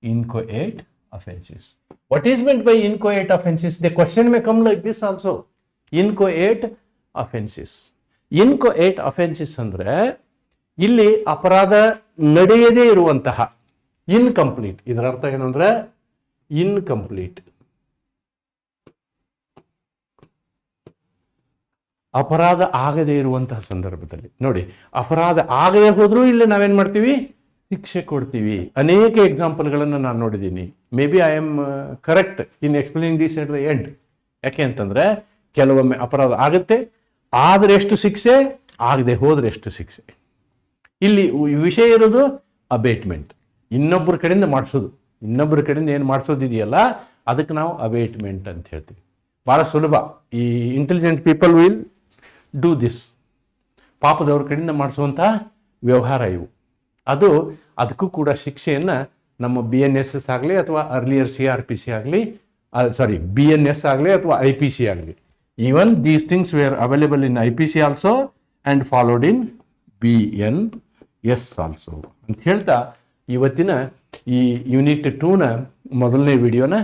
Speaker 1: Inchoate offenses. What is meant by inchoate offenses? The question may come like this also. Inchoate offenses. Inchoate offenses ಅಂದ್ರೆ ಇಲ್ಲಿ ಅಪರಾಧ ನಡೆಯದೇ ಇರುವಂತಹ, ಇನ್ಕಂಪ್ಲೀಟ್. ಇದರ ಅರ್ಥ ಏನಂದ್ರೆ ಇನ್ಕಂಪ್ಲೀಟ್, ಅಪರಾಧ ಆಗದೇ ಇರುವಂತಹ ಸಂದರ್ಭದಲ್ಲಿ. ನೋಡಿ, ಅಪರಾಧ ಆಗದೆ ಹೋದ್ರೂ ಇಲ್ಲಿ ನಾವೇನ್ ಮಾಡ್ತೀವಿ, ಶಿಕ್ಷೆ ಕೊಡ್ತೀವಿ. ಅನೇಕ ಎಕ್ಸಾಂಪಲ್ಗಳನ್ನು ನಾನು ನೋಡಿದ್ದೀನಿ. May be I am correct in explaining this at the end. ಯಾಕೆ ಅಂತಂದ್ರೆ ಕೆಲವೊಮ್ಮೆ ಅಪರಾಧ ಆಗುತ್ತೆ, ಆದ್ರೆ ಎಷ್ಟು ಶಿಕ್ಷೆ, ಆಗದೆ ಹೋದ್ರೆ ಎಷ್ಟು ಶಿಕ್ಷೆ. ಇಲ್ಲಿ ವಿಷಯ ಇರೋದು ಅಬೇಟ್ಮೆಂಟ್, ಇನ್ನೊಬ್ಬರ ಕಡೆಯಿಂದ ಮಾಡಿಸೋದು. ಇನ್ನೊಬ್ಬರ ಕಡೆಯಿಂದ ಏನು ಮಾಡಿಸೋದಿದೆಯಲ್ಲ ಅದಕ್ಕೆ ನಾವು ಅಬೇಟ್ಮೆಂಟ್ ಅಂತ ಹೇಳ್ತೀವಿ. ಭಾಳ ಸುಲಭ. ಈ intelligent people will do this. ಪಾಪದವ್ರ ಕಡೆಯಿಂದ ಮಾಡಿಸುವಂತಹ ವ್ಯವಹಾರ ಇವು. ಅದಕ್ಕೂ ಕೂಡ ಶಿಕ್ಷೆಯನ್ನು ನಮ್ಮ BNSS ಆಗಲಿ ಅಥವಾ ಅರ್ಲಿಯರ್ CRPC ಆಗಲಿ, BNS ಆಗಲಿ ಅಥವಾ IPC ಆಗಲಿ, even these things were available in IPC also and followed in BNS also ಅಂತ ಹೇಳ್ತಾ ಇವತ್ತಿನ ಈ ಯೂನಿಟ್ 2ನ ಮೊದಲನೇ ವಿಡಿಯೋನ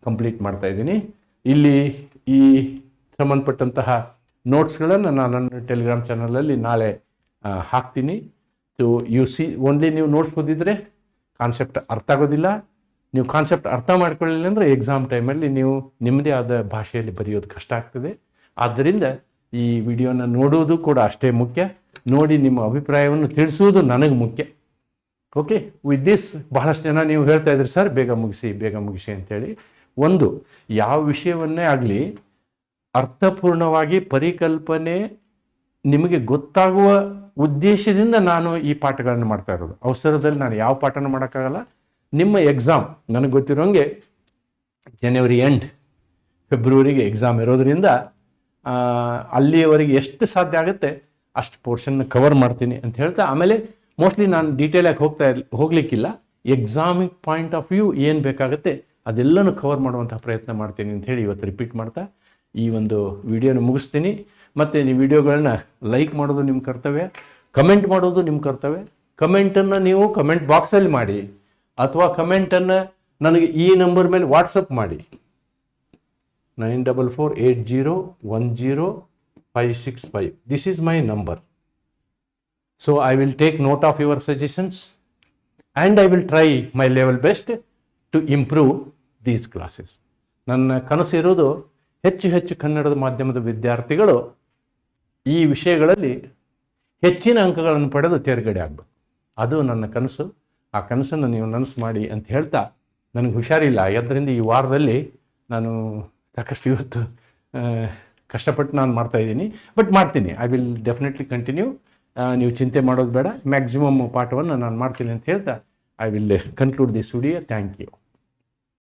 Speaker 1: ಕಂಪ್ಲೀಟ್ ಮಾಡ್ತಾ ಇದ್ದೀನಿ. ಇಲ್ಲಿ ಈ ಸಂಬಂಧಪಟ್ಟಂತಹ ನೋಟ್ಸ್ಗಳನ್ನು ನಾನು ನನ್ನ ಟೆಲಿಗ್ರಾಮ್ ಚಾನಲಲ್ಲಿ ನಾಳೆ ಹಾಕ್ತೀನಿ. ಸೊ ಓನ್ಲಿ ನೀವು ನೋಟ್ಸ್ ಓದಿದರೆ ಕಾನ್ಸೆಪ್ಟ್ ಅರ್ಥ ಆಗೋದಿಲ್ಲ. ನೀವು ಕಾನ್ಸೆಪ್ಟ್ ಅರ್ಥ ಮಾಡ್ಕೊಳ್ಳಿಲ್ಲ ಅಂದರೆ ಎಕ್ಸಾಮ್ ಟೈಮಲ್ಲಿ ನೀವು ನಿಮ್ಮದೇ ಆದ ಭಾಷೆಯಲ್ಲಿ ಬರೆಯೋದು ಕಷ್ಟ ಆಗ್ತದೆ. ಆದ್ದರಿಂದ ಈ ವಿಡಿಯೋನ ನೋಡೋದು ಕೂಡ ಅಷ್ಟೇ ಮುಖ್ಯ. ನೋಡಿ ನಿಮ್ಮ ಅಭಿಪ್ರಾಯವನ್ನು ತಿಳಿಸುವುದು ನನಗೆ ಮುಖ್ಯ. ಓಕೆ, ವಿತ್ ದಿಸ್ ಬಹಳಷ್ಟು ಜನ ನೀವು ಹೇಳ್ತಾ ಇದ್ರಿ ಸರ್ ಬೇಗ ಮುಗಿಸಿ ಅಂತೇಳಿ. ಒಂದು ಯಾವ ವಿಷಯವನ್ನೇ ಆಗಲಿ ಅರ್ಥಪೂರ್ಣವಾಗಿ ಪರಿಕಲ್ಪನೆ ನಿಮಗೆ ಗೊತ್ತಾಗುವ ಉದ್ದೇಶದಿಂದ ನಾನು ಈ ಪಾಠಗಳನ್ನು ಮಾಡ್ತಾ ಇರೋದು. ಅವಸರದಲ್ಲಿ ನಾನು ಯಾವ ಪಾಠನ ಮಾಡೋಕ್ಕಾಗಲ್ಲ. ನಿಮ್ಮ ಎಕ್ಸಾಮ್ ನನಗೆ ಗೊತ್ತಿರೋಂಗೆ ಜನವರಿ ಎಂಡ್ ಫೆಬ್ರವರಿಗೆ ಎಕ್ಸಾಮ್ ಇರೋದ್ರಿಂದ ಅಲ್ಲಿಯವರೆಗೆ ಎಷ್ಟು ಸಾಧ್ಯ ಆಗುತ್ತೆ ಅಷ್ಟು ಪೋರ್ಷನ್ನ ಕವರ್ ಮಾಡ್ತೀನಿ ಅಂತ ಹೇಳ್ತಾ, ಆಮೇಲೆ ಮೋಸ್ಟ್ಲಿ ನಾನು ಡೀಟೇಲಾಗಿ ಹೋಗ್ಲಿಕ್ಕಿಲ್ಲ. ಎಕ್ಸಾಮಿಕ್ ಪಾಯಿಂಟ್ ಆಫ್ ವ್ಯೂ ಏನು ಬೇಕಾಗುತ್ತೆ ಅದೆಲ್ಲನೂ ಕವರ್ ಮಾಡುವಂಥ ಪ್ರಯತ್ನ ಮಾಡ್ತೀನಿ ಅಂತ ಹೇಳಿ ಇವತ್ತು ರಿಪೀಟ್ ಮಾಡ್ತಾ ಈ ಒಂದು ವಿಡಿಯೋನ ಮುಗಿಸ್ತೀನಿ. ಮತ್ತು ನೀವು ವಿಡಿಯೋಗಳನ್ನ ಲೈಕ್ ಮಾಡೋದು ನಿಮ್ಮ ಕರ್ತವ್ಯ, ಕಮೆಂಟ್ ಮಾಡೋದು ನಿಮ್ಮ ಕರ್ತವ್ಯ. ಕಮೆಂಟನ್ನು ನೀವು ಕಮೆಂಟ್ ಬಾಕ್ಸಲ್ಲಿ ಮಾಡಿ ಅಥವಾ ಕಮೆಂಟನ್ನು ನನಗೆ ಈ ನಂಬರ್ ಮೇಲೆ ವಾಟ್ಸಪ್ ಮಾಡಿ 9448010565. This is my number. So I will take note of your suggestions and I will try my level best to improve these classes. ನನ್ನ ಕನಸಿರೋದು ಹೆಚ್ಚು ಕನ್ನಡದ ಮಾಧ್ಯಮದ ವಿದ್ಯಾರ್ಥಿಗಳು ಈ ವಿಷಯಗಳಲ್ಲಿ ಹೆಚ್ಚಿನ ಅಂಕಗಳನ್ನು ಪಡೆದು ತೇರ್ಗಡೆ ಆಗಬೇಕು. ಅದು ನನ್ನ ಕನಸು. ಆ ಕನಸನ್ನು ನೀವು ನನಸು ಮಾಡಿ ಅಂತ ಹೇಳ್ತಾ, ನನಗೆ ಹುಷಾರಿಲ್ಲ, ಅದರಿಂದ ಈ ವಾರದಲ್ಲಿ ನಾನು ಸಾಕಷ್ಟು ಇವತ್ತು ಕಷ್ಟಪಟ್ಟು ನಾನು ಮಾಡ್ತಾಯಿದ್ದೀನಿ, ಬಟ್ ಮಾಡ್ತೀನಿ. I will definitely continue. ನೀವು ಚಿಂತೆ ಮಾಡೋದು ಬೇಡ, ಮ್ಯಾಕ್ಸಿಮಮ್ ಪಾಠವನ್ನು ನಾನು ಮಾಡ್ತೀನಿ ಅಂತ ಹೇಳ್ತಾ I will conclude this video. Thank you.